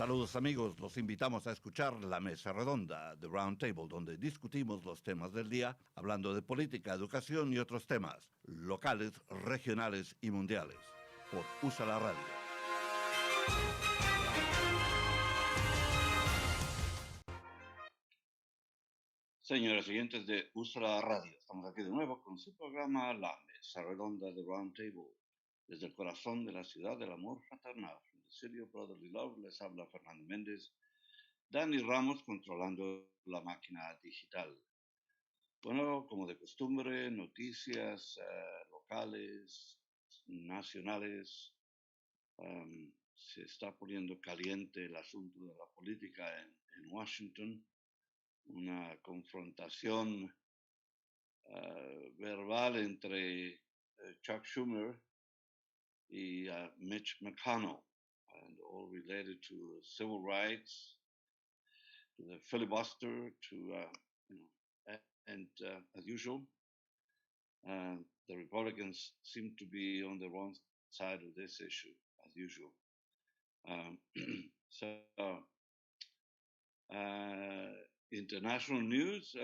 Saludos amigos, los invitamos a escuchar la mesa redonda de Roundtable, donde discutimos los temas del día, hablando de política, educación y otros temas, locales, regionales y mundiales, por USA la Radio. Señores oyentes de USA la Radio, estamos aquí de nuevo con su programa La Mesa Redonda de Roundtable. Desde el corazón de la ciudad del amor fraternal, de City of Brotherly Love, les habla Fernando Méndez, Dani Ramos controlando la máquina digital. Bueno, como de costumbre, noticias locales, nacionales. Se está poniendo caliente el asunto de la política en Washington. Una confrontación verbal entre Chuck Schumer y Mitch McConnell, and all related to civil rights, to the filibuster, to as usual, the Republicans seem to be on the wrong side of this issue, as usual. So, international news: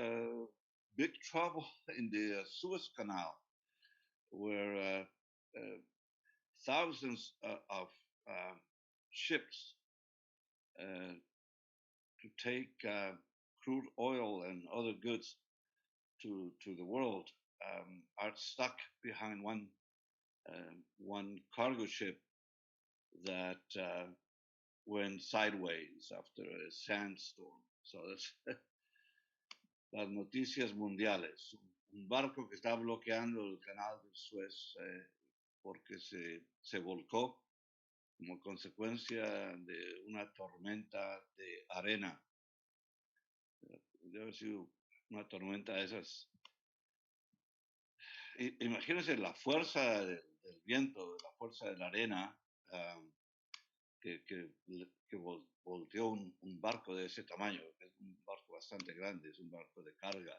big trouble in the Suez Canal, where thousands of ships to take crude oil and other goods to the world are stuck behind one cargo ship that went sideways after a sandstorm. So that's las noticias mundiales. Un barco que está bloqueando el canal del Suez porque se volcó como consecuencia de una tormenta de arena. Debe haber sido una tormenta de esas. Imagínense la fuerza del viento, la fuerza de la arena que volteó un barco de ese tamaño, que es un barco bastante grande, es un barco de carga,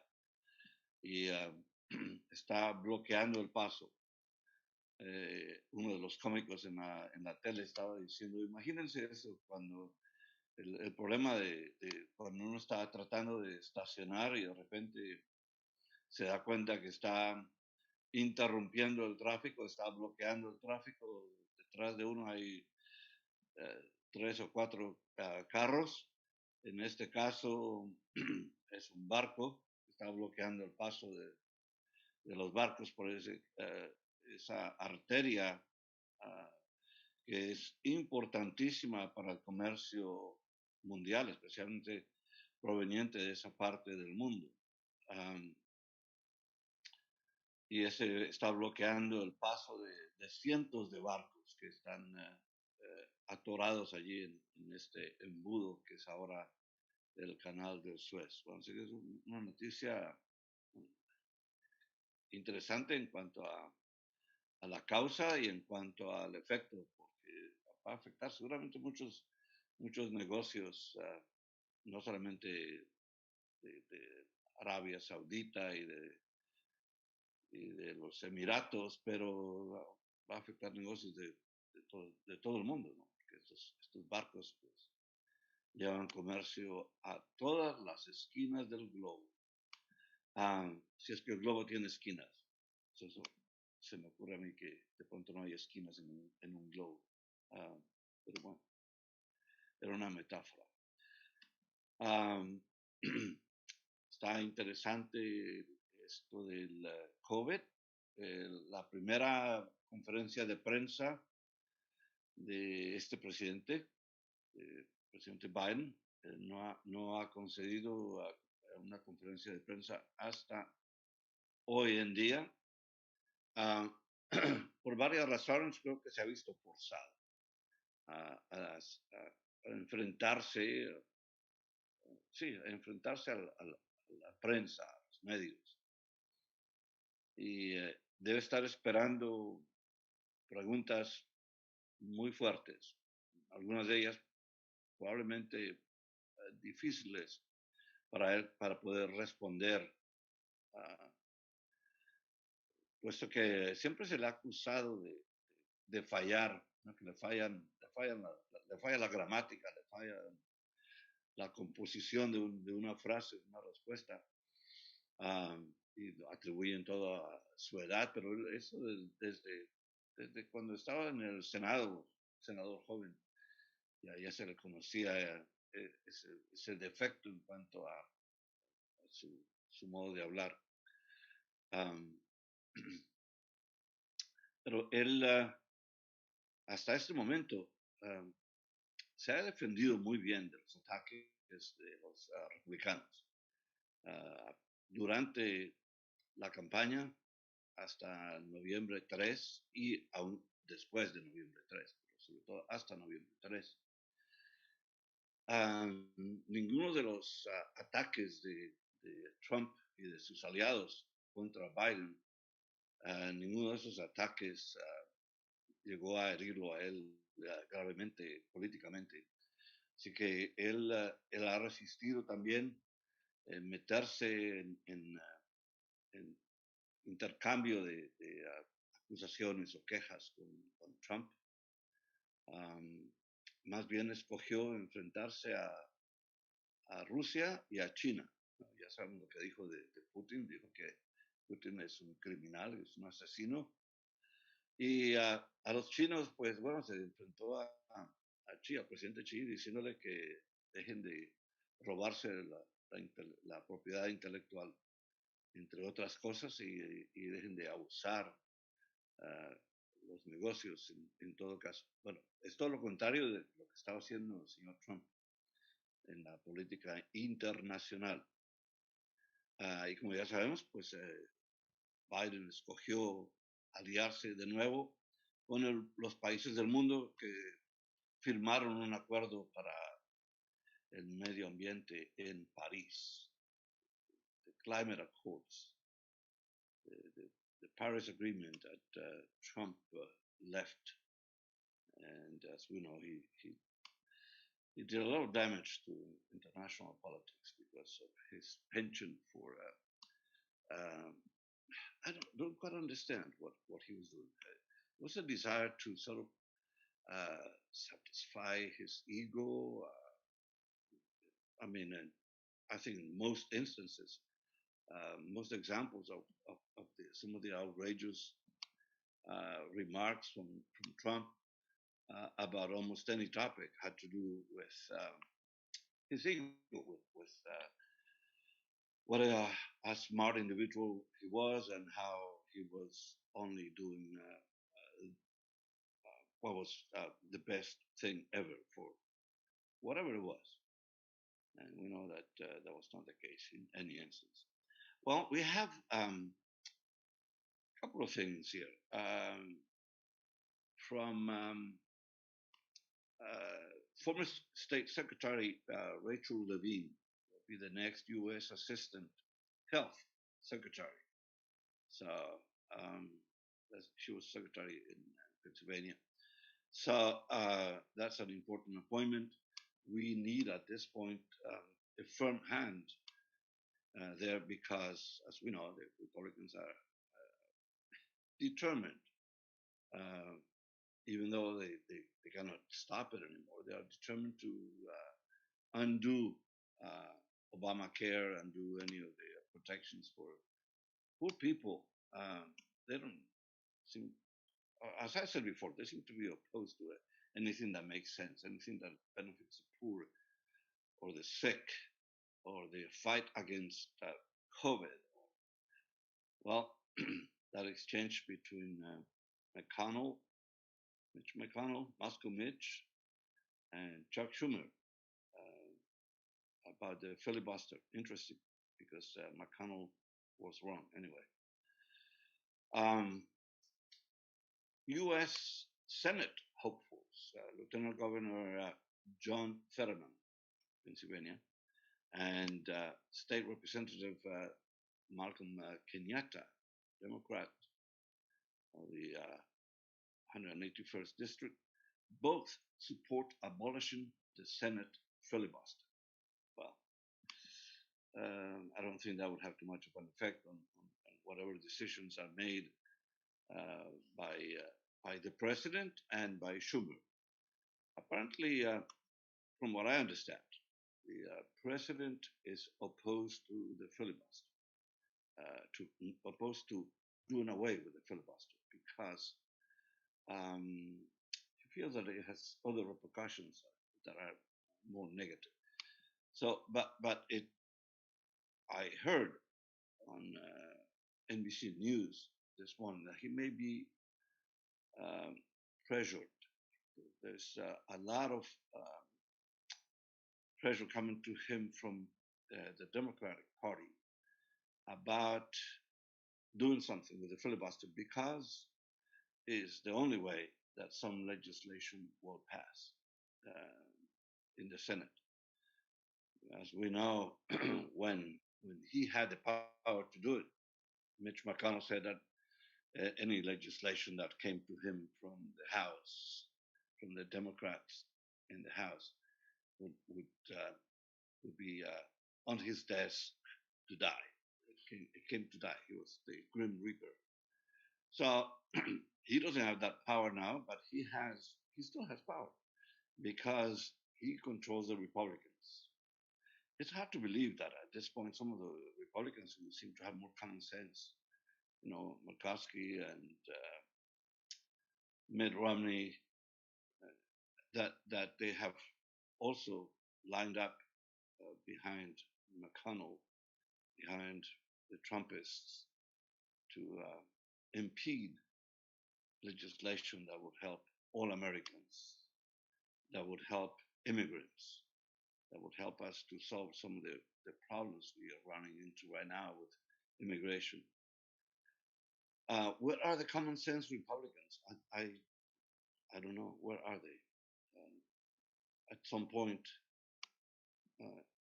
y está bloqueando el paso. Uno de los cómicos en la tele estaba diciendo, imagínense eso, cuando el problema de cuando uno está tratando de estacionar y de repente se da cuenta que está interrumpiendo el tráfico, está bloqueando el tráfico, detrás de uno hay 3 o 4 carros. En este caso es un barco que está bloqueando el paso de los barcos por esa arteria que es importantísima para el comercio mundial, especialmente proveniente de esa parte del mundo. Y ese está bloqueando el paso de cientos de barcos que están atorados allí en este embudo que es ahora el canal del Suez. Bueno, así que es una noticia interesante en cuanto a la causa y en cuanto al efecto, porque va a afectar seguramente muchos negocios, no solamente de Arabia Saudita y de los Emiratos, pero va a afectar negocios de todo el mundo, ¿no? Porque estos barcos pues, llevan comercio a todas las esquinas del globo. Si es que el globo tiene esquinas. Eso se me ocurre a mí que de pronto no hay esquinas en un globo. Pero bueno, era una metáfora. Está interesante esto del COVID. La primera conferencia de prensa de este presidente Biden, no ha concedido una conferencia de prensa hasta hoy en día. Por varias razones creo que se ha visto forzado a enfrentarse, a enfrentarse a la prensa, a los medios. Y debe estar esperando preguntas muy fuertes, algunas de ellas probablemente difíciles para él para poder responder, puesto que siempre se le ha acusado de fallar, ¿no? Que le le falla la gramática, le falla la composición de una frase, de una respuesta, y atribuyen todo a su edad, pero eso desde cuando estaba en el Senado, senador joven, ya se le conocía ese defecto en cuanto a su modo de hablar. Um, pero él, hasta este momento, se ha defendido muy bien de los ataques de los republicanos. Durante la campaña, hasta noviembre 3 y aún después de noviembre 3, pero sobre todo hasta noviembre 3. Ninguno de los ataques de Trump y de sus aliados contra Biden, ninguno de esos ataques llegó a herirlo a él gravemente políticamente. Así que él ha resistido también meterse en intercambio de acusaciones o quejas con Trump. Más bien escogió enfrentarse a Rusia y a China. Ya saben lo que dijo de Putin. Dijo que Putin es un criminal, es un asesino. Y a los chinos, pues bueno, se enfrentó a Xi, al presidente Xi, diciéndole que dejen de robarse la propiedad intelectual, entre otras cosas, y dejen de abusar los negocios en todo caso. Bueno, es todo lo contrario de lo que estaba haciendo el señor Trump en la política internacional. Y como ya sabemos, pues Biden escogió aliarse de nuevo con los países del mundo que firmaron un acuerdo para el medio ambiente en París, the Climate Accords, the Paris Agreement that Trump left. And as we know, he did a lot of damage to international politics because of his penchant for I don't quite understand what he was doing. It was a desire to sort of satisfy his ego. I mean, and I think in most instances, most examples of some of the outrageous remarks from Trump about almost any topic had to do with his ego, with what a smart individual he was, and how he was only doing what was the best thing ever for whatever it was. And we know that that was not the case in any instance. Well, we have a couple of things here. From former State Secretary Rachel Levine will be the next U.S. Assistant Health Secretary. So she was Secretary in Pennsylvania. So that's an important appointment. We need at this point a firm hand there because, as we know, the Republicans are determined, even though they cannot stop it anymore, they are determined to undo Obamacare, undo any of the protections for poor people. They don't seem, as I said before, they seem to be opposed to anything that makes sense, anything that benefits the poor or the sick or the fight against COVID. Well, that exchange between McConnell, Mitch McConnell, Moscow Mitch, and Chuck Schumer about the filibuster. Interesting, because McConnell was wrong anyway. U.S. Senate hopefuls, Lieutenant Governor John Fetterman, Pennsylvania, and State Representative Malcolm Kenyatta, Democrat of the 181st District, both support abolishing the Senate filibuster. Well, I don't think that would have too much of an effect on whatever decisions are made by the president and by Schumer. Apparently, from what I understand, the president is opposed to the filibuster, to opposed to doing away with the filibuster because um, he feels that it has other repercussions that are more negative. So, but it, I heard on NBC News this morning that he may be um, pressured. There's a lot of pressure coming to him from the Democratic Party about doing something with the filibuster because is the only way that some legislation will pass in the Senate. As we know, when he had the power to do it, Mitch McConnell said that any legislation that came to him from the House, from the Democrats in the House, would would be on his desk to die. It came to die. He was the Grim Reaper. So he doesn't have that power now, but he still has power because he controls the Republicans. It's hard to believe that at this point some of the Republicans who seem to have more common sense, McCoskey and Mitt Romney, that they have also lined up behind McConnell, behind the Trumpists, to impede legislation that would help all Americans, that would help immigrants, that would help us to solve some of the problems we are running into right now with immigration. Where are the common sense Republicans? I don't know. Where are they? At some point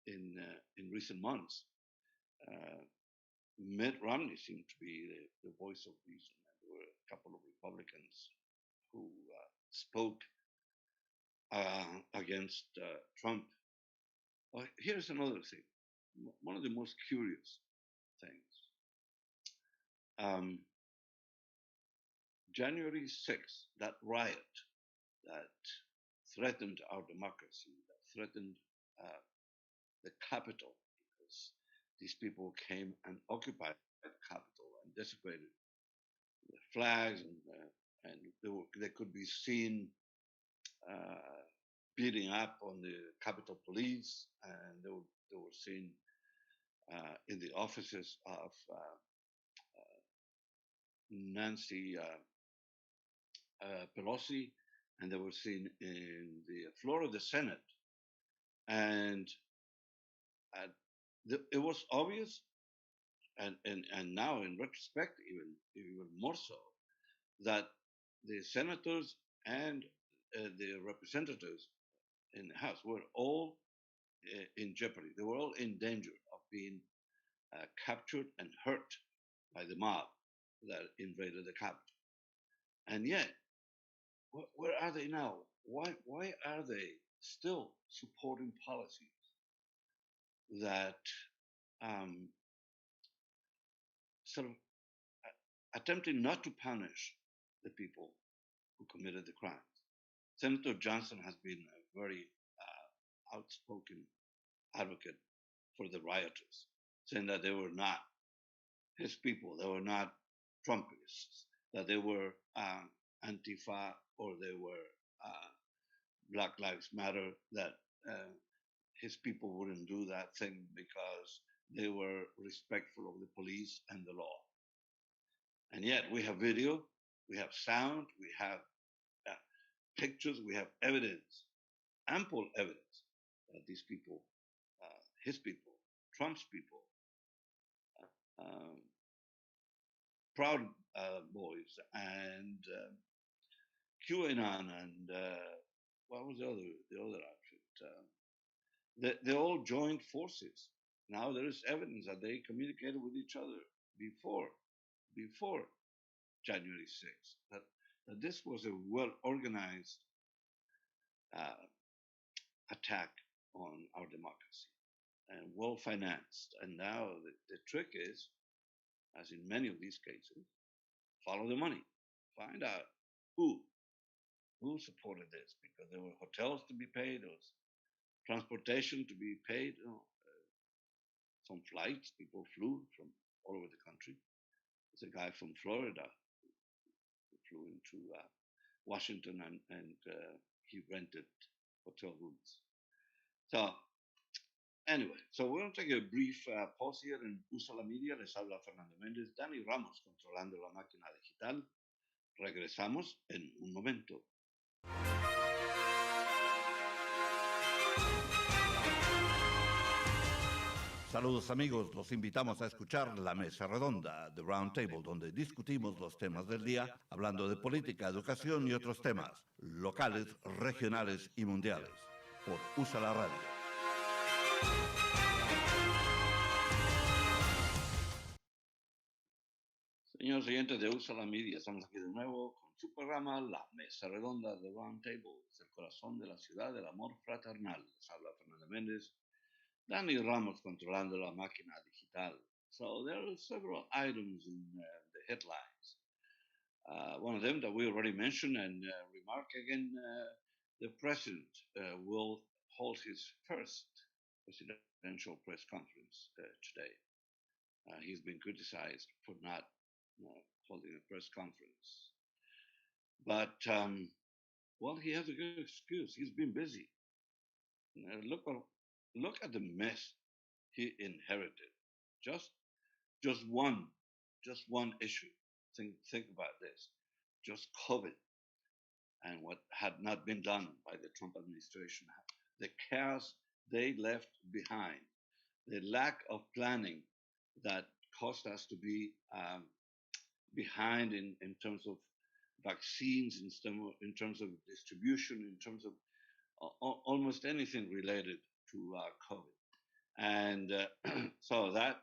in recent months, uh, Mitt Romney seemed to be the voice of reason. And there were a couple of Republicans who spoke against Trump. Here's another thing. One of the most curious things. Um, January 6th, that riot that threatened our democracy, that threatened uh, the Capitol, because these people came and occupied the Capitol and desecrated the flags, and they could be seen uh, beating up on the Capitol Police, and they were seen in the offices of Nancy Pelosi, and they were seen in the floor of the Senate. And uh, it was obvious, and now in retrospect, even more so, that the senators and the representatives in the House were all in jeopardy. They were all in danger of being captured and hurt by the mob that invaded the Capitol. And yet, where are they now? Why are they still supporting policies that um, sort of attempting not to punish the people who committed the crimes? Senator Johnson has been a very outspoken advocate for the rioters, saying that they were not his people, they were not Trumpists, that they were Antifa or they were uh, Black Lives Matter, that uh, his people wouldn't do that thing because they were respectful of the police and the law. And yet we have video, we have sound, we have uh, pictures, we have evidence, ample evidence that these people, his people, Trump's people, um, Proud Boys, and QAnon, and what was the other outfit? They all joined forces. Now there is evidence that they communicated with each other before before January 6th. That this was a well organized uh, attack on our democracy and well financed. And now the trick is, as in many of these cases, follow the money. Find out who Who supported this? Because there were hotels to be paid, there was transportation to be paid. Some flights, people flew from all over the country. There's a guy from Florida who flew into Washington and he rented hotel rooms. So anyway, so we're going to take a brief pause here en Usa la Media. Les habla Fernando Méndez, Dani Ramos controlando la máquina digital. Regresamos en un momento. Saludos amigos, los invitamos a escuchar La Mesa Redonda de Roundtable, donde discutimos los temas del día, hablando de política, educación y otros temas, locales, regionales y mundiales, por USA la Radio. Señores oyentes de USA la Media, estamos aquí de nuevo con su programa La Mesa Redonda de Roundtable, es el corazón de la ciudad del amor fraternal. Les habla Fernando Méndez. Dani Ramos controlando la máquina digital. So there are several items in the headlines. One of them that we already mentioned and remark again, the president will hold his first presidential press conference today. He's been criticized for not holding a press conference. But, well, he has a good excuse. He's been busy. Look at the mess he inherited. Just one issue. Think about this. Just COVID and what had not been done by the Trump administration. The chaos they left behind. The lack of planning that caused us to be behind in terms of vaccines, in terms of distribution, in terms of almost anything related to COVID. And so that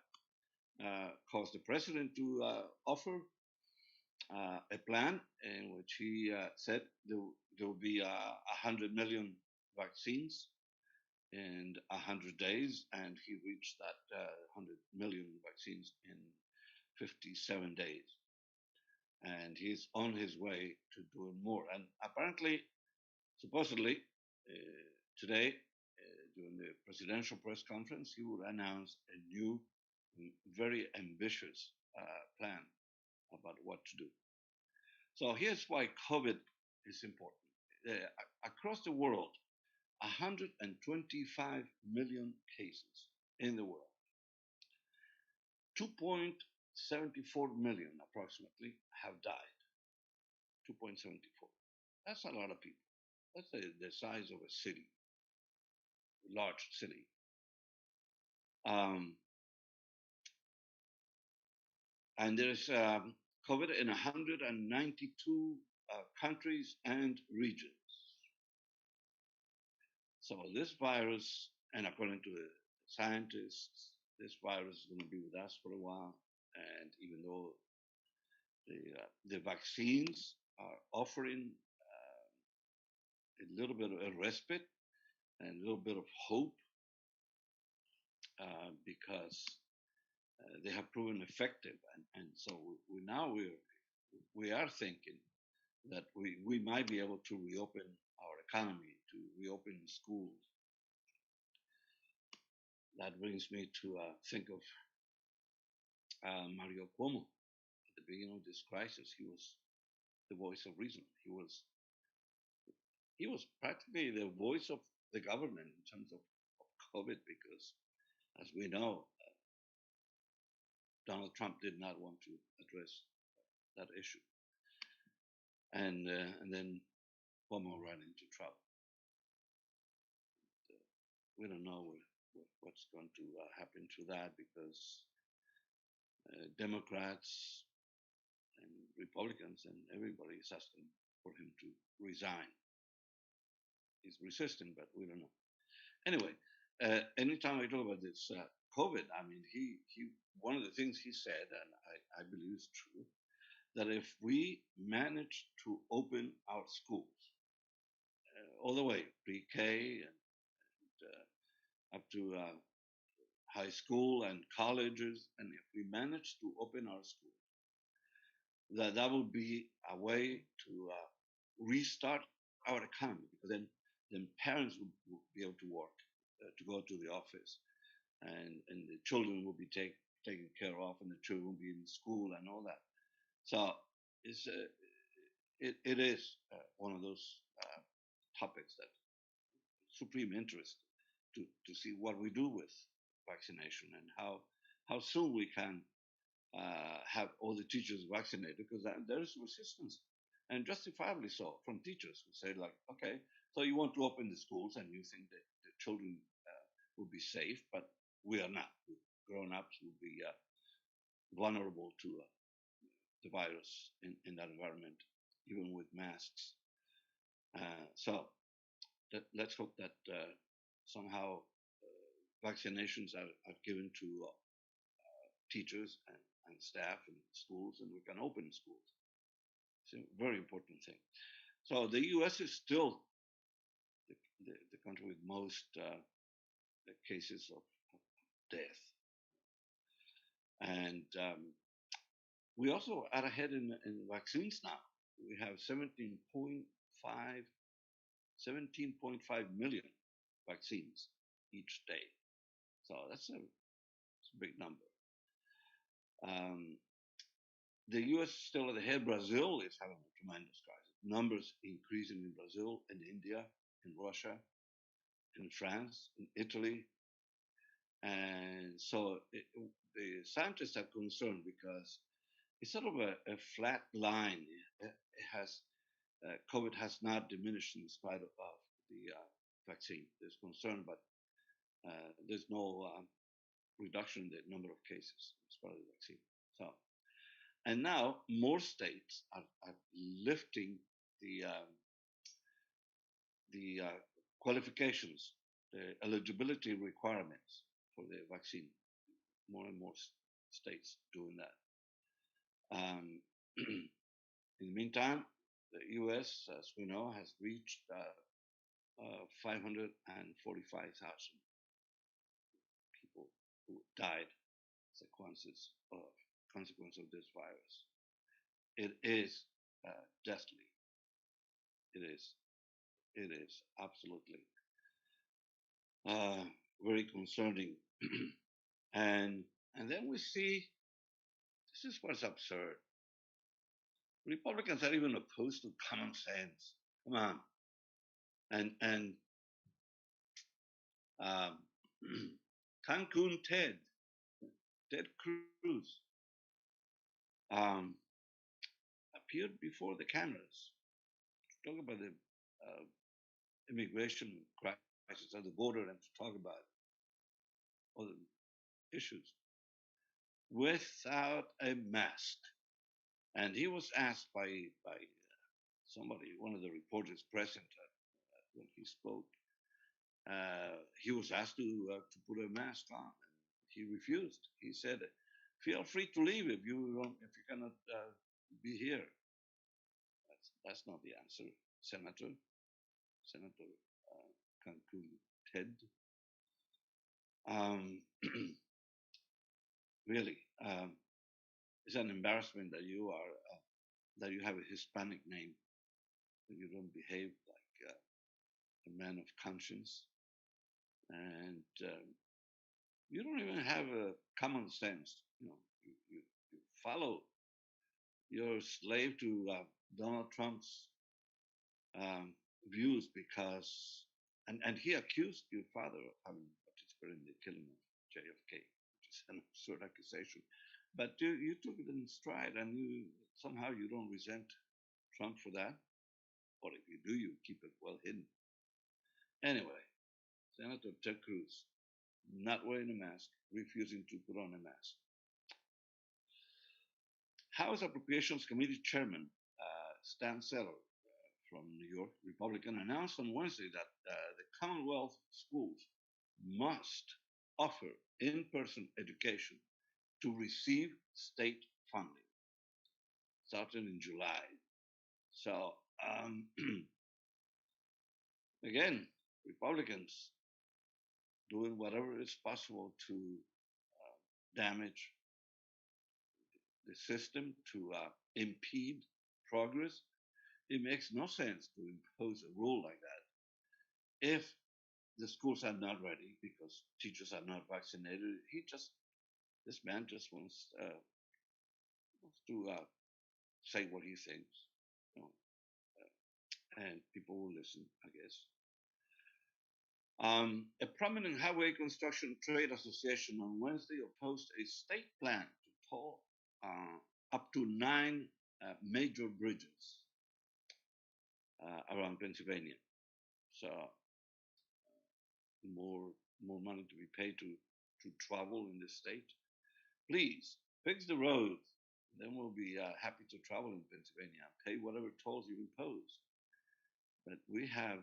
caused the president to offer a plan in which he said there will be 100 million vaccines in 100 days, and he reached that 100 million vaccines in 57 days. And he's on his way to doing more. And apparently, supposedly, today, during the presidential press conference, he will announce a new, very ambitious plan about what to do. So here's why COVID is important. Across the world, 125 million cases in the world. 2.74 million approximately have died. 2.74. That's a lot of people. That's the size of a city, a large city. And there's COVID in 192 countries and regions. So this virus, and according to the scientists, this virus is going to be with us for a while. And even though the vaccines are offering a little bit of a respite and a little bit of hope, because they have proven effective, and so we are thinking that we might be able to reopen our economy, to reopen schools. That brings me to think of Mario Cuomo. At the beginning of this crisis, he was the voice of reason. He was practically the voice of the government in terms of COVID, because, as we know, Donald Trump did not want to address that issue, and then Cuomo ran into trouble. We don't know what's going to happen to that, because Democrats and Republicans and everybody is asking for him to resign. He's resisting, but we don't know. Anyway, anytime I talk about this COVID, I mean, he one of the things he said, and I believe is true, that if we manage to open our schools all the way, pre-K and up to high school and colleges, and if we manage to open our schools, that will be a way to restart our economy, because then parents will be able to work, to go to the office, and the children will be taken care of, and the children will be in school and all that. So it's it is one of those topics that supreme interest to see what we do with vaccination and how soon we can have all the teachers vaccinated, because there is resistance, and justifiably so, from teachers who say, like, okay, so you want to open the schools and you think that the children will be safe, but we are not. Grown-ups will be vulnerable to the virus in that environment, even with masks. So let's hope that somehow vaccinations are given to teachers and staff and schools, and we can open schools. It's a very important thing. So the U.S. is still the country with most cases of death, and we also are ahead in vaccines now. We have 17.5 million vaccines each day. So that's a big number. The U.S. is still at the head. Brazil is having a tremendous crisis. Numbers increasing in Brazil, in India, in Russia, in France, in Italy. And so the scientists are concerned because it's sort of a flat line. It has COVID has not diminished in spite of the vaccine. There's concern, but there's no reduction in the number of cases as part of the vaccine. So, and now more states are lifting the qualifications, the eligibility requirements for the vaccine. More and more states doing that. In the meantime, the U.S., as we know, has reached 545,000 people who died as a consequence of this virus. It is deathly. It is absolutely very concerning. and then we see, this is what's absurd. Republicans are even opposed to common sense. Come on. And Cancun Ted Cruz, appeared before the cameras to talk about the immigration crisis at the border and to talk about all the issues without a mask. And he was asked by somebody, one of the reporters present when he spoke. He was asked to put a mask on, and he refused. He said, "Feel free to leave if you cannot be here." That's not the answer, Senator Cancun Ted. Really, it's an embarrassment that you have a Hispanic name, that you don't behave like a man of conscience, and you don't even have a common sense. You follow. You're a slave to Donald Trump's views because, and he accused your father of having participated in the killing of JFK, which is an absurd accusation. But you took it in stride, and somehow you don't resent Trump for that, or if you do, you keep it well hidden. Anyway, Senator Ted Cruz, not wearing a mask, refusing to put on a mask. House Appropriations Committee Chairman Stan Seller from New York, Republican, announced on Wednesday that the Commonwealth schools must offer in-person education to receive state funding, starting in July. So, again, Republicans doing whatever is possible to damage the system, to impede progress. It makes no sense to impose a rule like that if the schools are not ready because teachers are not vaccinated. This man just wants to say what he thinks, you know, and people will listen, I guess. A prominent highway construction trade association on Wednesday opposed a state plan to toll up to 9 major bridges around Pennsylvania. So more more money to be paid to travel in the state. Please fix the roads. Then we'll be happy to travel in Pennsylvania and pay whatever tolls you impose. But we have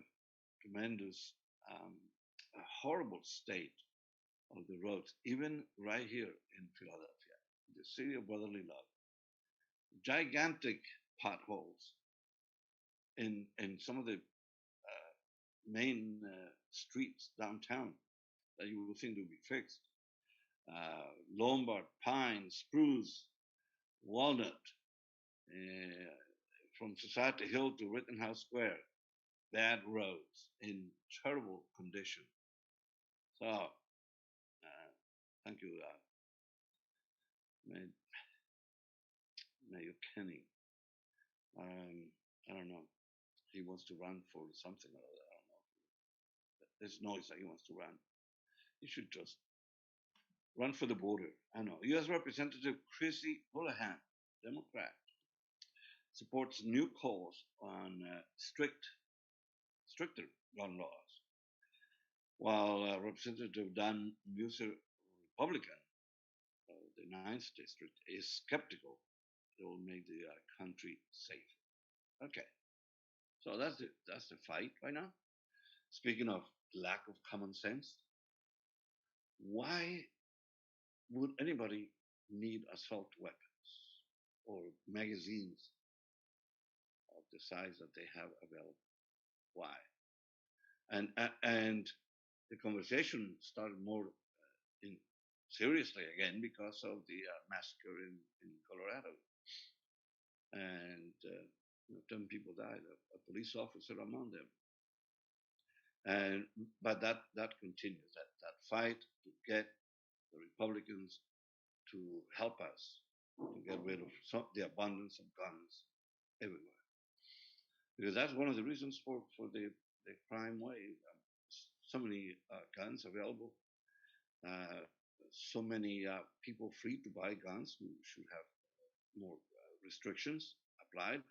tremendous, a horrible state of the roads, even right here in Philadelphia, the city of brotherly love. Gigantic potholes in some of the main streets downtown that you would think would be fixed. Lombard, Pine, Spruce, Walnut, uh, from Society Hill to Rittenhouse Square, bad roads in terrible condition. So, thank you, Mayor Kenny. I don't know. He wants to run for something or other. I don't know. There's noise that he wants to run. He should just run for the border. I know. U.S. Representative Chrissy Houlihan, Democrat, supports new calls on stricter gun laws, while Representative Dan Muser, Republican, the Ninth District, is skeptical it will make the country safer. Okay, so that's the fight right now. Speaking of lack of common sense, why would anybody need assault weapons or magazines of the size that they have available? Why? And the conversation started more in seriously again because of the massacre in Colorado, and 10 people died, a police officer among them. And but that continues, that fight to get the Republicans to help us to get rid of the abundance of guns everywhere, because that's one of the reasons for the crime wave. So many guns available, uh, so many people free to buy guns who should have more restrictions applied.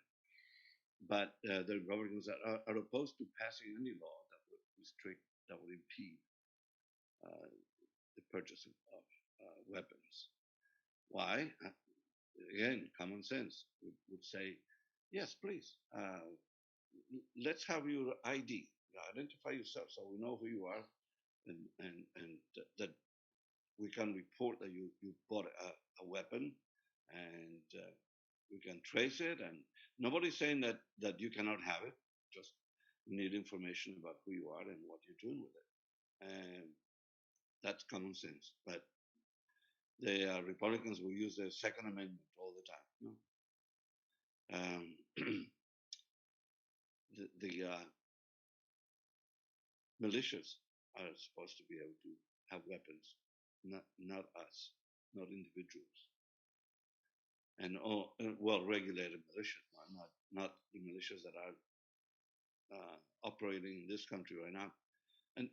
But the Republicans are opposed to passing any law that would restrict, that would impede uh, the purchase of weapons. Why? Again, common sense would say, yes, please, let's have your ID, identify yourself so we know who you are, and that we can report that you bought a weapon, and we can trace it. And nobody's saying that you cannot have it, just need information about who you are and what you're doing with it. And that's common sense. But the Republicans will use the Second Amendment all the time. No? The militias are supposed to be able to have weapons, not us, not individuals, and all well-regulated militias, not the militias that are operating in this country right now.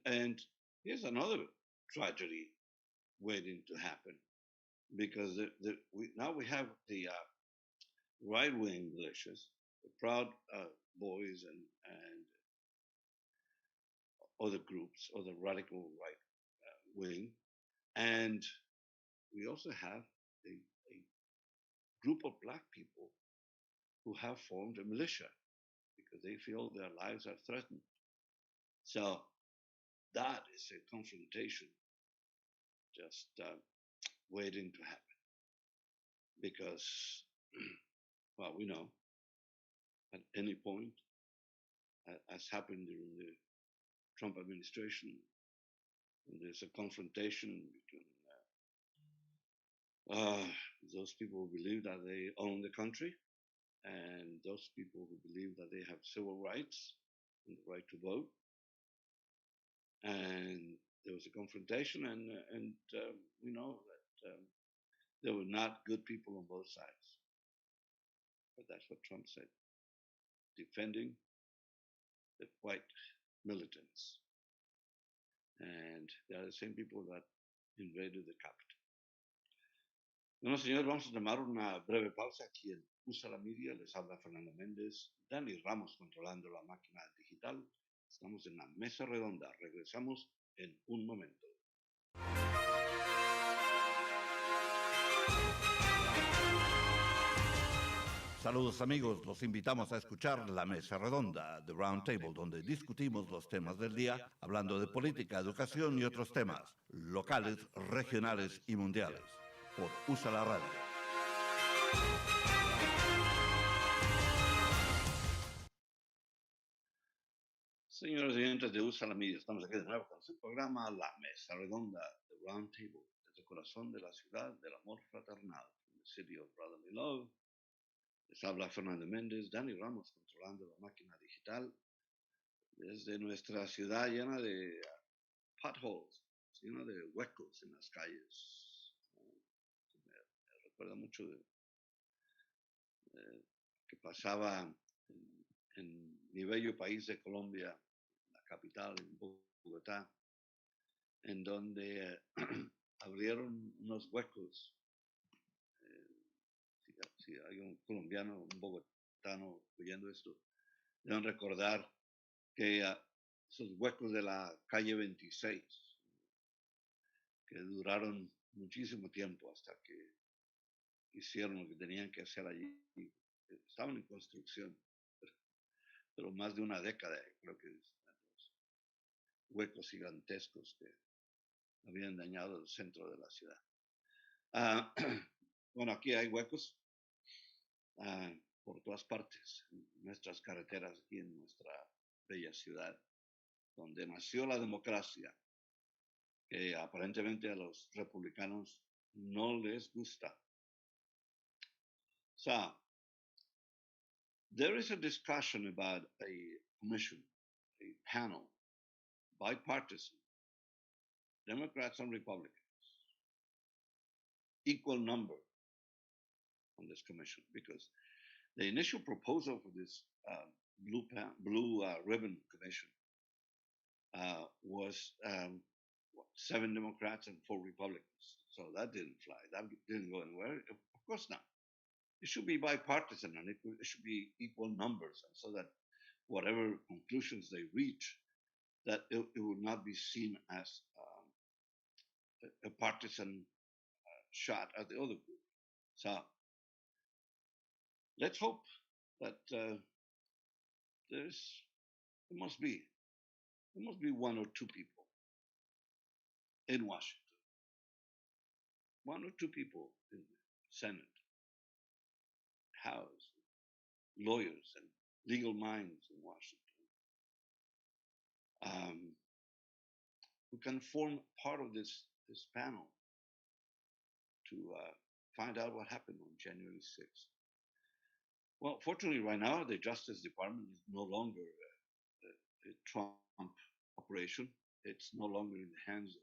And here's another tragedy waiting to happen, because now we have the right-wing militias, the Proud Boys and other groups, or the radical right wing, and we also have a group of black people who have formed a militia because they feel their lives are threatened. So that is a confrontation just waiting to happen, because, well, we know at any point, as happened during the Trump administration, when there's a confrontation between those people who believe that they own the country and those people who believe that they have civil rights and the right to vote. And there was a confrontation, and we know that there were not good people on both sides. But that's what Trump said, defending the white militants. And they are the same people that invaded the capital. Bueno, señores, vamos a tomar una breve pausa aquí en Usa la Media. Les habla Fernando Méndez, Dani Ramos controlando la máquina digital. Estamos en la mesa redonda. Regresamos en un momento. Saludos amigos, los invitamos a escuchar La Mesa Redonda, The Roundtable, donde discutimos los temas del día, hablando de política, educación y otros temas, locales, regionales y mundiales, por USA la Radio. Señores oyentes de USA la Media, estamos aquí de nuevo con su programa La Mesa Redonda, The Roundtable, desde el corazón de la ciudad del amor fraternal, from the city of brotherly love. Les habla Fernando Méndez, Dani Ramos controlando la máquina digital desde nuestra ciudad llena de potholes, llena de huecos en las calles. Me recuerda mucho de que pasaba en mi bello país de Colombia, la capital, en Bogotá, en donde abrieron unos huecos. Si hay un colombiano, un bogotano oyendo esto, deben recordar que esos huecos de la calle 26, que duraron muchísimo tiempo hasta que hicieron lo que tenían que hacer allí. Estaban en construcción, pero más de una década, creo que los huecos gigantescos que habían dañado el centro de la ciudad. Bueno, aquí hay huecos por todas partes, en nuestras carreteras y en nuestra bella ciudad, donde nació la democracia, que aparentemente a los republicanos no les gusta. So, there is a discussion about a commission, a panel, bipartisan, Democrats and Republicans, equal number on this commission, because the initial proposal for this blue ribbon commission was 7 Democrats and 4 Republicans. So that didn't fly. That didn't go anywhere. Of course not. It should be bipartisan and it should be equal numbers, and so that whatever conclusions they reach, that it will not be seen as a partisan shot at the other group. So let's hope that there must be 1 or 2 people in Washington, 1 or 2 people in the Senate, House, lawyers and legal minds in Washington, who can form part of this panel to find out what happened on January 6th. Well, fortunately, right now, the Justice Department is no longer a Trump operation. It's no longer in the hands of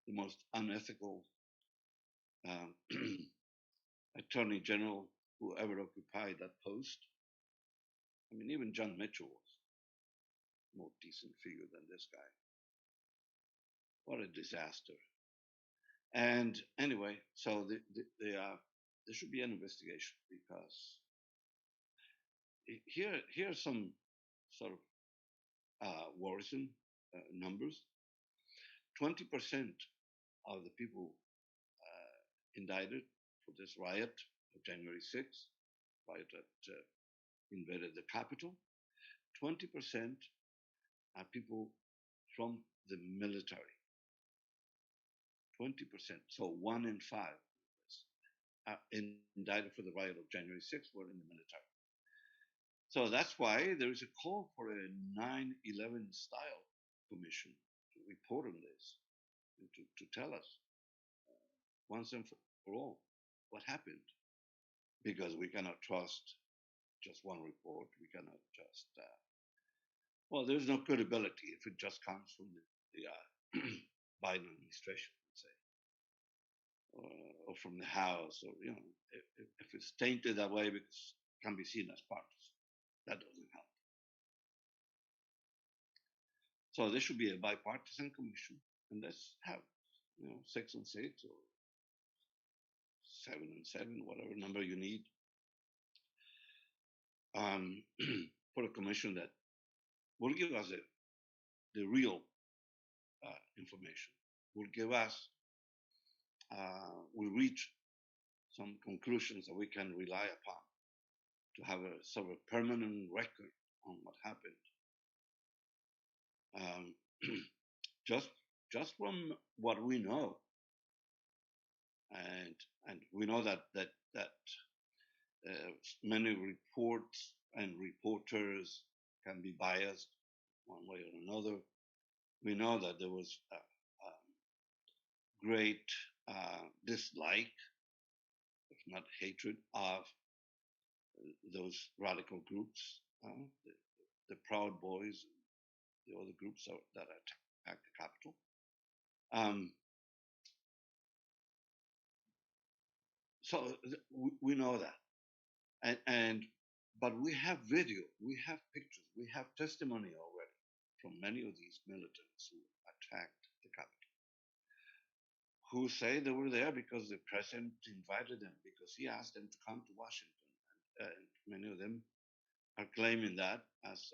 the most unethical Attorney General who ever occupied that post. I mean, even John Mitchell was a more decent figure than this guy. What a disaster. And anyway, so there should be an investigation, because here are some sort of worrisome numbers. 20% of the people indicted for this riot of January 6th, riot that invaded the Capitol, 20% are people from the military. 20%, so 1 in 5 are indicted for the riot of January 6th were in the military. So that's why there is a call for a 9/11 style commission to report on this and to tell us once and for all what happened, because we cannot trust just one report. We cannot just well, there's no credibility if it just comes from the Biden administration, let's say, or from the House, or if it's tainted that way because it can be seen as partisan, that doesn't help. So there should be a bipartisan commission, and let's have 6 and 6 or 7 and 7, whatever number you need, for a commission that will give us the real information, will give us, will reach some conclusions that we can rely upon to have a sort of permanent record on what happened. Just from what we know, and we know that many reports and reporters can be biased one way or another. We know that there was a great dislike, if not hatred, of those radical groups, the Proud Boys, and the other groups that attacked the Capitol. So we know that, but we have video, we have pictures, we have testimony already from many of these militants who attacked the Capitol, who say they were there because the president invited them, because he asked them to come to Washington, and many of them are claiming that as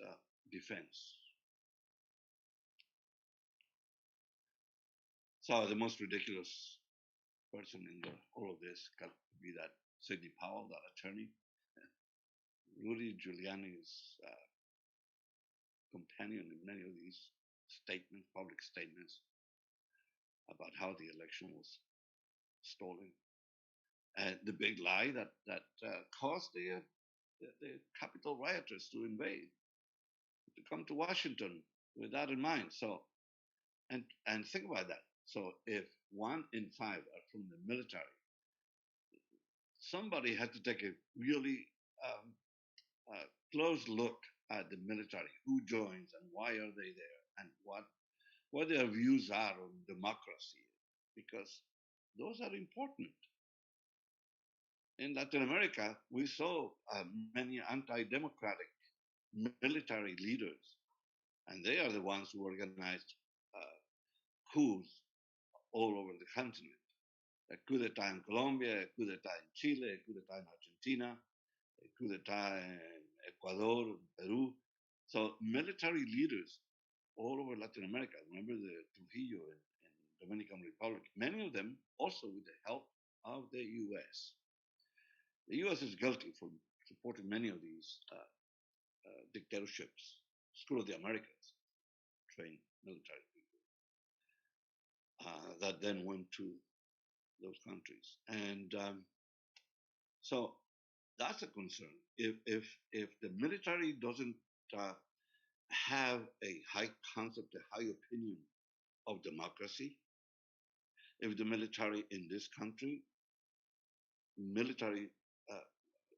defense. So the most ridiculous person in all of this got to be that Sidney Powell, that attorney. Rudy Giuliani's companion in many of these statements, public statements, about how the election was stolen. And the big lie that caused the Capitol rioters to invade, to come to Washington with that in mind. So, and think about that. So if 1 in 5 are from the military, somebody had to take a really close look at the military, who joins and why are they there, and what their views are on democracy, because those are important. In Latin America, we saw many anti-democratic military leaders, and they are the ones who organized coups all over the continent. A coup d'etat in Colombia, a coup d'etat in Chile, a coup d'etat in Argentina, a coup d'etat in Ecuador, Peru. So military leaders all over Latin America. Remember the Trujillo in Dominican Republic. Many of them also with the help of the U.S. The U.S. is guilty for supporting many of these dictatorships. School of the Americas trained military people that then went to those countries, and so that's a concern. If the military doesn't have a high concept, a high opinion of democracy, if the military in this country, military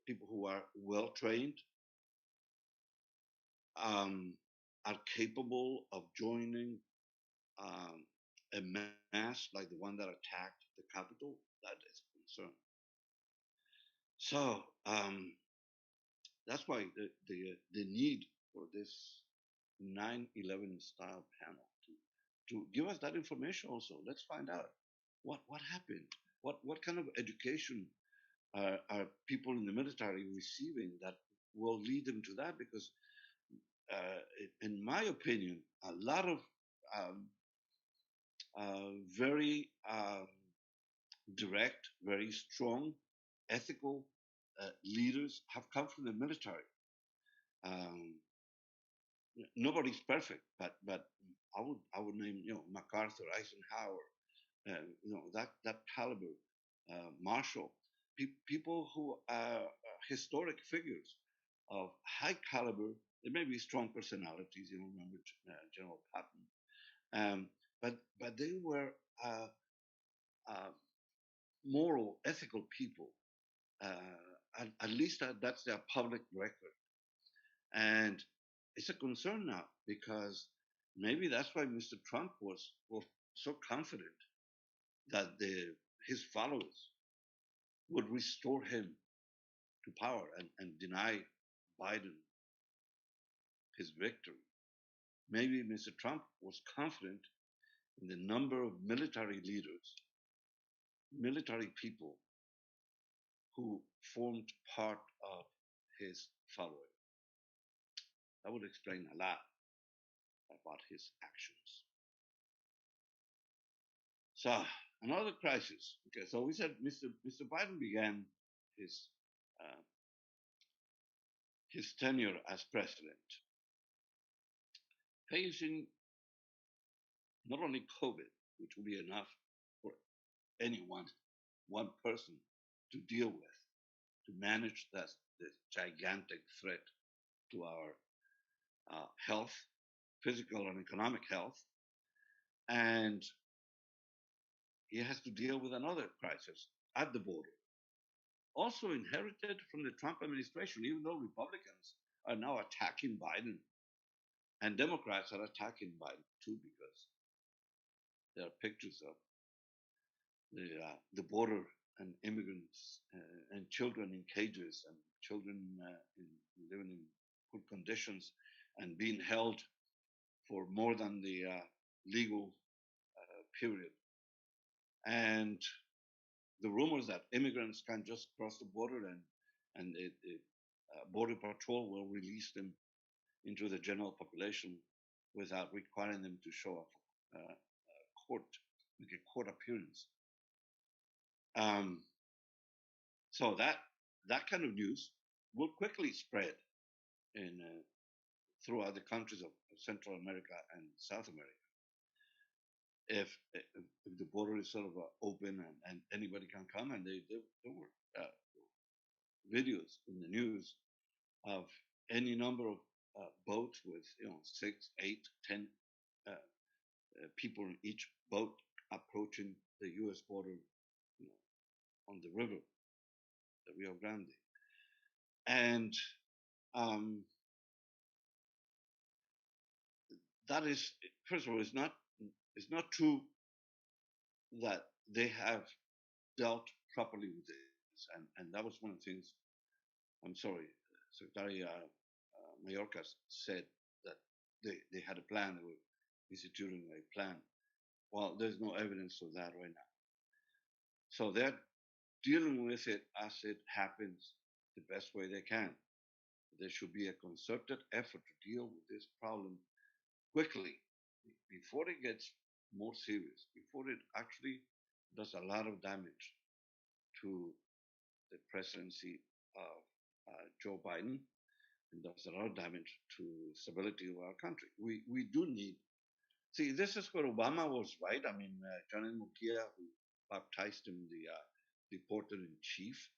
people who are well trained, are capable of joining a mass like the one that attacked the Capitol, that is a concern. So that's why the need for this 9/11 style panel to give us that information also. Let's find out what happened. What kind of education are people in the military receiving that will lead them to that? Because in my opinion, a lot of very direct, very strong, ethical leaders have come from the military. Nobody's perfect, but I would name MacArthur, Eisenhower, that caliber, Marshall, people who are historic figures of high caliber. There may be strong personalities, remember General Patton, but they were moral, ethical people, at least that's their public record. And it's a concern now because maybe that's why Mr. Trump was so confident that his followers would restore him to power and deny Biden his victory. Maybe Mr. Trump was confident in the number of military leaders, military people who formed part of his following. That would explain a lot about his actions. So another crisis. Okay, so we said Mr. Biden began his uh, his tenure as president facing not only COVID, which will be enough for anyone, one person to deal with, to manage this gigantic threat to our health, physical and economic health, and he has to deal with another crisis at the border, also inherited from the Trump administration, even though Republicans are now attacking Biden and Democrats are attacking Biden too because there are pictures of the border and immigrants and children in cages and children living in poor conditions and being held for more than the legal period. And the rumors that immigrants can just cross the border and border patrol will release them into the general population without requiring them to show up court, make a court appearance. So that kind of news will quickly spread in throughout the countries of Central America and South America. If the border is sort of open and anybody can come, and there were videos in the news of any number of boats with 6, 8, 10 people in each boat approaching the U.S. border, on the river, the Rio Grande, and that is, first of all, it's not true that they have dealt properly with this, and that was one of the things. I'm sorry, Secretary Mayorkas said that they had a plan, they were instituting a plan. Well, there's no evidence of that right now. So they're dealing with it as it happens the best way they can. There should be a concerted effort to deal with this problem quickly before it gets more serious, before it actually does a lot of damage to the presidency of Joe Biden and does a lot of damage to the stability of our country. We do need. See, this is where Obama was right. I mean, John N. Murguía, who baptized him the deporter in chief,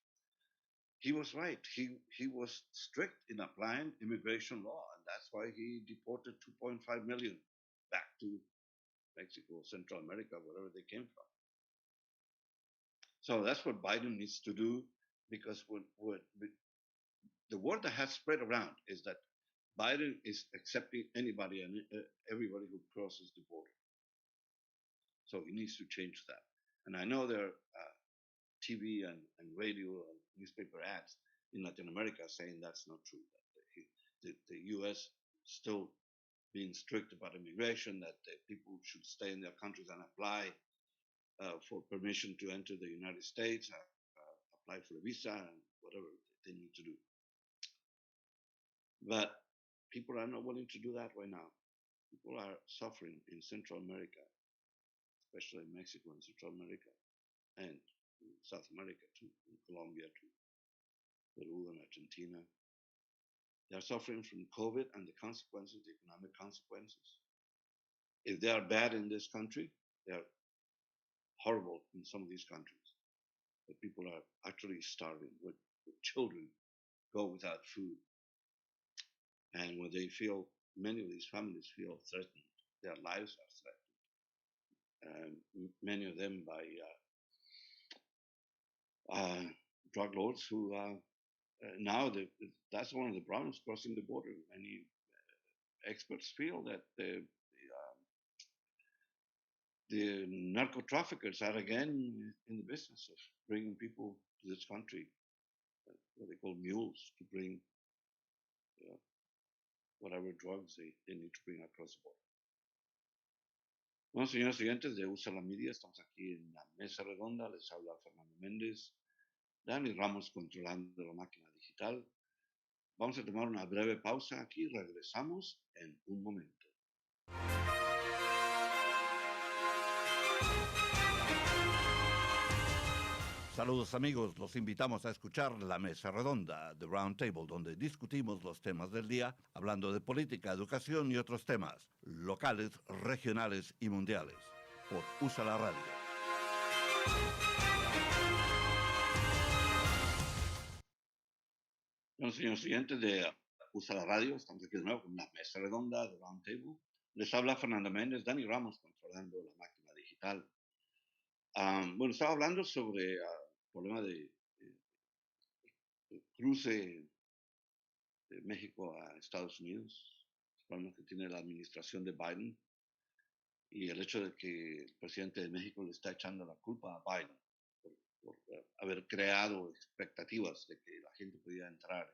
he was right. He was strict in applying immigration law, and that's why he deported 2.5 million back to Mexico, Central America, wherever they came from. So that's what Biden needs to do, because the word that has spread around is that Biden is accepting anybody and everybody who crosses the border. So he needs to change that. And I know there are TV and radio and newspaper ads in Latin America saying that's not true, that the U.S. still being strict about immigration, that people should stay in their countries and apply for permission to enter the United States, apply for a visa, and whatever they need to do. But people are not willing to do that right now. People are suffering in Central America, especially Mexico and Central America, and South America too, in Colombia too, Peru and Argentina. They are suffering from COVID and the consequences, the economic consequences. If they are bad in this country, they are horrible in some of these countries. But people are actually starving, with children go without food. And when they feel, many of these families feel threatened, their lives are threatened. Many of them by drug lords who now that's one of the problems crossing the border. Many experts feel that the narco traffickers are again in the business of bringing people to this country, what they call mules, to bring uh, whatever drugs they need to bring across the border. Bueno, señores oyentes de Usa la Media, estamos aquí en la mesa redonda. Les habla Fernando Méndez, Dani Ramos controlando la máquina digital. Vamos a tomar una breve pausa aquí. Regresamos en un momento. Saludos amigos, los invitamos a escuchar La Mesa Redonda, The Roundtable, donde discutimos los temas del día, hablando de política, educación y otros temas, locales, regionales y mundiales, por USA la Radio. Bueno, señores oyentes de USA la Radio, estamos aquí de nuevo con La Mesa Redonda, The Roundtable. Les habla Fernando Méndez, Dani Ramos controlando la máquina digital. Bueno, estaba hablando sobre el problema de cruce de México a Estados Unidos, el problema que tiene la administración de Biden y el hecho de que el presidente de México le está echando la culpa a Biden por haber creado expectativas de que la gente podía entrar,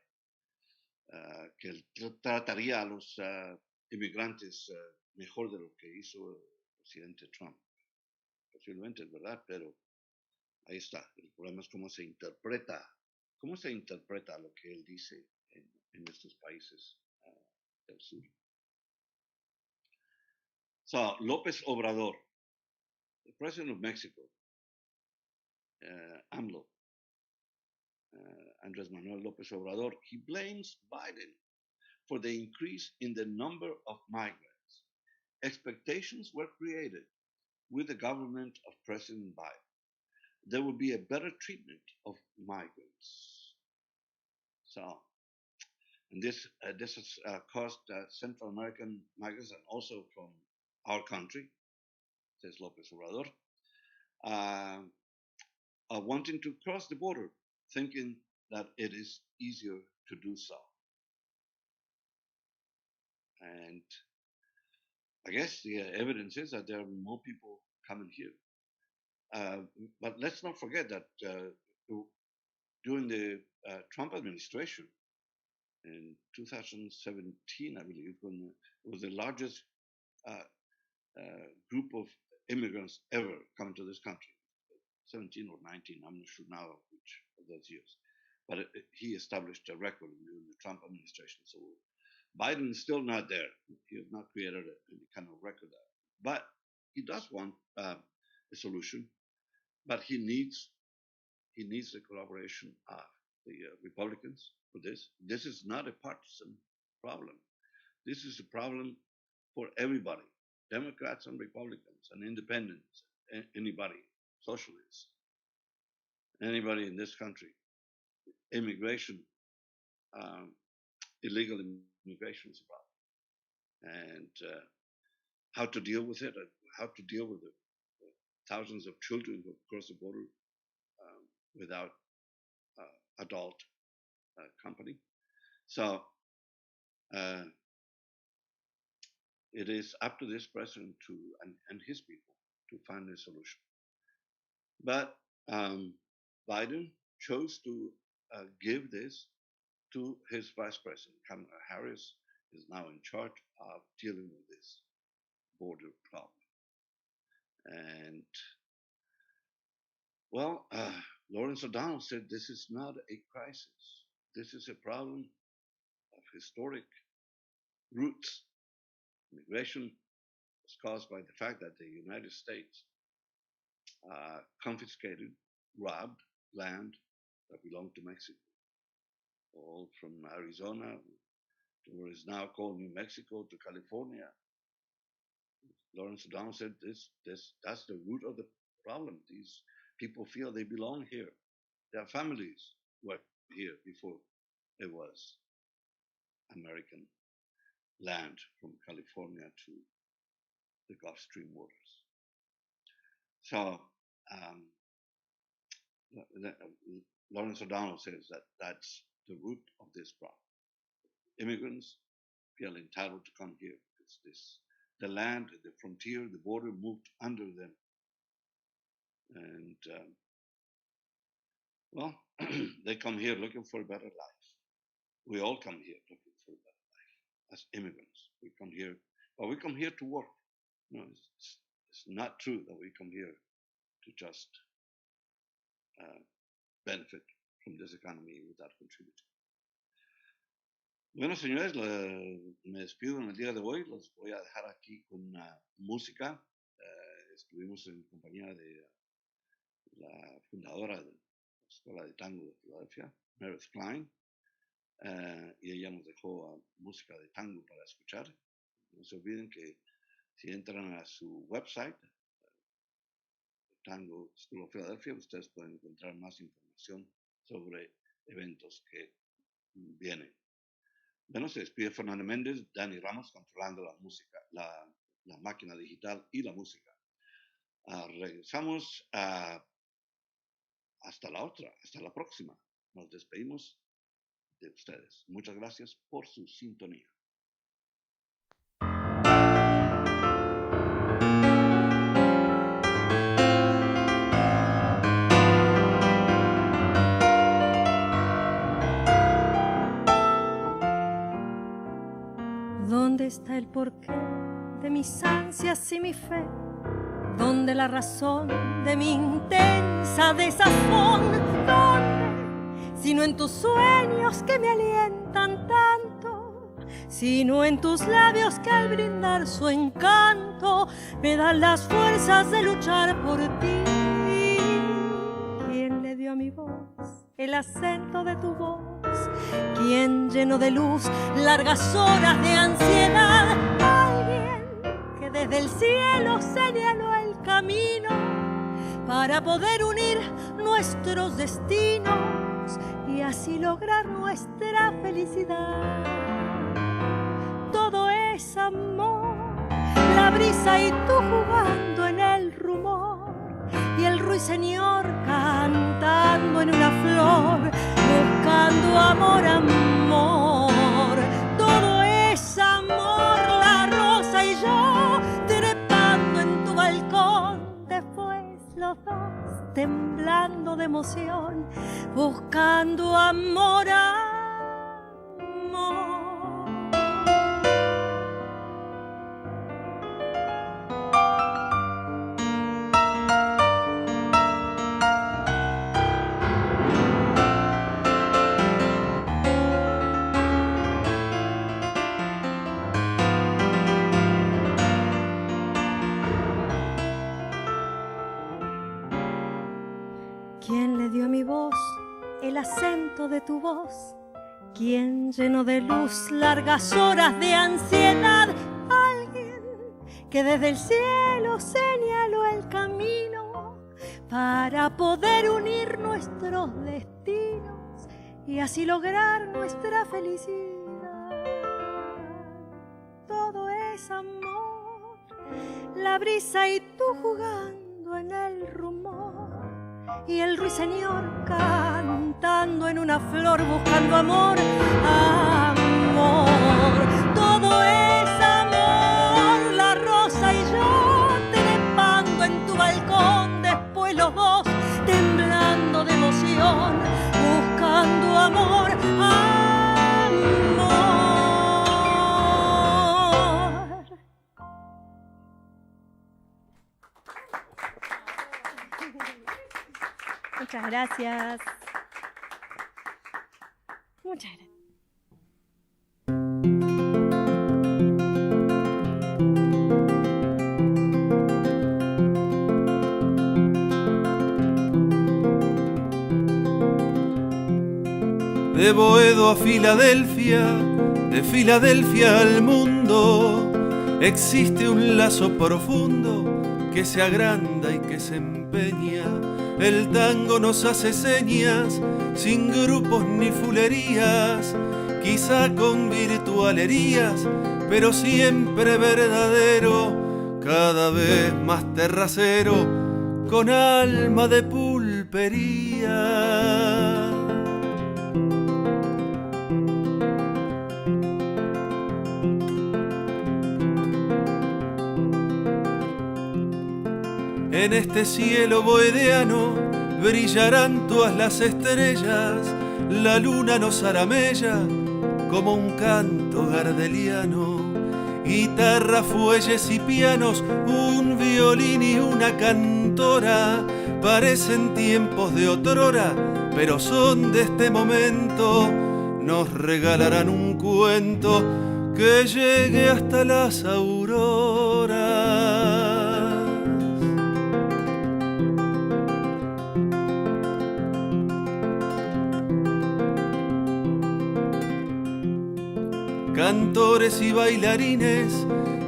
que él trataría a los inmigrantes mejor de lo que hizo el presidente Trump. Posiblemente es verdad, pero ahí está. El problema es cómo se interpreta lo que él dice en estos países del sur. So, López Obrador, the president of Mexico, AMLO, Andrés Manuel López Obrador, he blames Biden for the increase in the number of migrants. Expectations were created with the government of President Biden. There will be a better treatment of migrants. So, and this has caused Central American migrants and also from our country, says López Obrador, wanting to cross the border, thinking that it is easier to do so. And I guess the evidence is that there are more people coming here. But let's not forget that during the Trump administration in 2017, I believe, when it was the largest group of immigrants ever coming to this country, 17 or 19, I'm not sure now which of those years. But he established a record during the Trump administration. So Biden is still not there. He has not created any kind of record there. But he does want a solution. But he needs the collaboration of the Republicans for this. This is not a partisan problem. This is a problem for everybody, Democrats and Republicans and independents, anybody, socialists, anybody in this country. Immigration, illegal immigration is a problem. And how to deal with it, how to deal with the thousands of children who cross the border without adult company. So it is up to this president and his people to find a solution. But Biden chose to give this to his vice president. Kamala Harris is now in charge of dealing with this border problem. And well, Lawrence O'Donnell said this is not a crisis. This is a problem of historic roots. Immigration was caused by the fact that the United States confiscated, robbed land that belonged to Mexico, all from Arizona to what is now called New Mexico to California. Lawrence O'Donnell said that's the root of the problem. These people feel they belong here. Their families were here before it was American land from California to the Gulf Stream waters. So Lawrence O'Donnell says that the root of this problem. Immigrants feel entitled to come here because the land, the frontier, the border moved under them. And, well, they come here looking for a better life. We all come here looking for a better life as immigrants. We come here, but we come here to work. No, it's not true that we come here to just benefit from this economy without contributing. Bueno, señores, me despido en el día de hoy. Los voy a dejar aquí con música. Estuvimos en compañía de la fundadora de la Escuela de Tango de Filadelfia, Meredith Klein, y ella nos dejó música de tango para escuchar. No se olviden que si entran a su website, Tango School of Philadelphia, ustedes pueden encontrar más información sobre eventos que vienen. Bueno, se despide Fernando Méndez, Dani Ramos controlando la música, la máquina digital y la música. Regresamos hasta la próxima. Nos despedimos de ustedes. Muchas gracias por su sintonía. ¿Dónde está el porqué de mis ansias y mi fe? ¿Dónde la razón de mi intensa desazón? ¿Dónde? Sino en tus sueños que me alientan tanto, sino en tus labios que al brindar su encanto me dan las fuerzas de luchar por ti. ¿Quién le dio a mi voz el acento de tu voz? ¿Quién llenó de luz largas horas de ansiedad? Alguien que desde el cielo señaló el camino para poder unir nuestros destinos y así lograr nuestra felicidad. Todo es amor, la brisa y tú jugando en el rumor y el ruiseñor cantando en una flor, buscando amor, amor. Todo es amor, la rosa y yo trepando en tu balcón. Después los dos temblando de emoción, buscando amor, amor. ¿Quién le dio a mi voz el acento de tu voz? ¿Quién llenó de luz largas horas de ansiedad? Alguien que desde el cielo señaló el camino para poder unir nuestros destinos y así lograr nuestra felicidad. Todo es amor, la brisa y tú jugando en el rumor y el ruiseñor cantando en una flor buscando amor, amor. Todo es amor, la rosa y yo trepando en tu balcón. Después los dos temblando de emoción, buscando amor, amor. Muchas gracias. Muchas gracias. De Boedo a Filadelfia, de Filadelfia al mundo, existe un lazo profundo que se agranda y que se empeña. El tango nos hace señas, sin grupos ni fulerías, quizá con virtualerías, pero siempre verdadero, cada vez más terracero, con alma de pulpería. En este cielo boedeano brillarán todas las estrellas, la luna nos aramella como un canto gardeliano. Guitarra, fuelles y pianos, un violín y una cantora, parecen tiempos de otrora, pero son de este momento. Nos regalarán un cuento que llegue hasta las auroras. Cantores y bailarines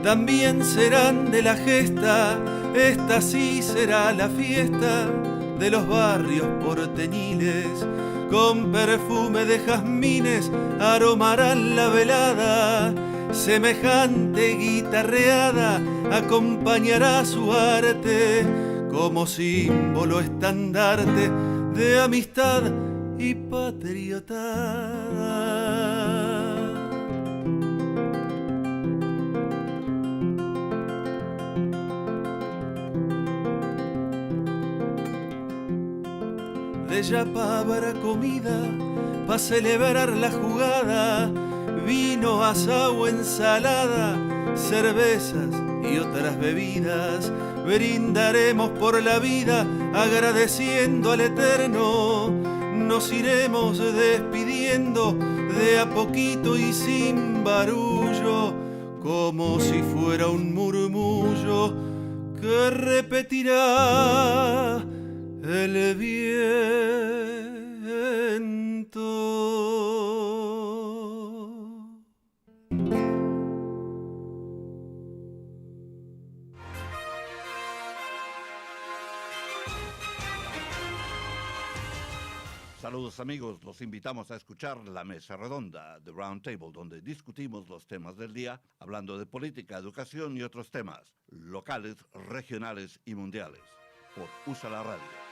también serán de la gesta, esta sí será la fiesta de los barrios porteñiles. Con perfume de jazmines aromarán la velada, semejante guitarreada acompañará su arte como símbolo estandarte de amistad y patriotada. De yapa habrá comida pa' celebrar la jugada, vino, asado, ensalada, cervezas y otras bebidas. Brindaremos por la vida agradeciendo al Eterno, nos iremos despidiendo de a poquito y sin barullo, como si fuera un murmullo que repetirá el viento. Saludos amigos, los invitamos a escuchar La Mesa Redonda de Roundtable, donde discutimos los temas del día, hablando de política, educación y otros temas, locales, regionales y mundiales, por USA la Radio.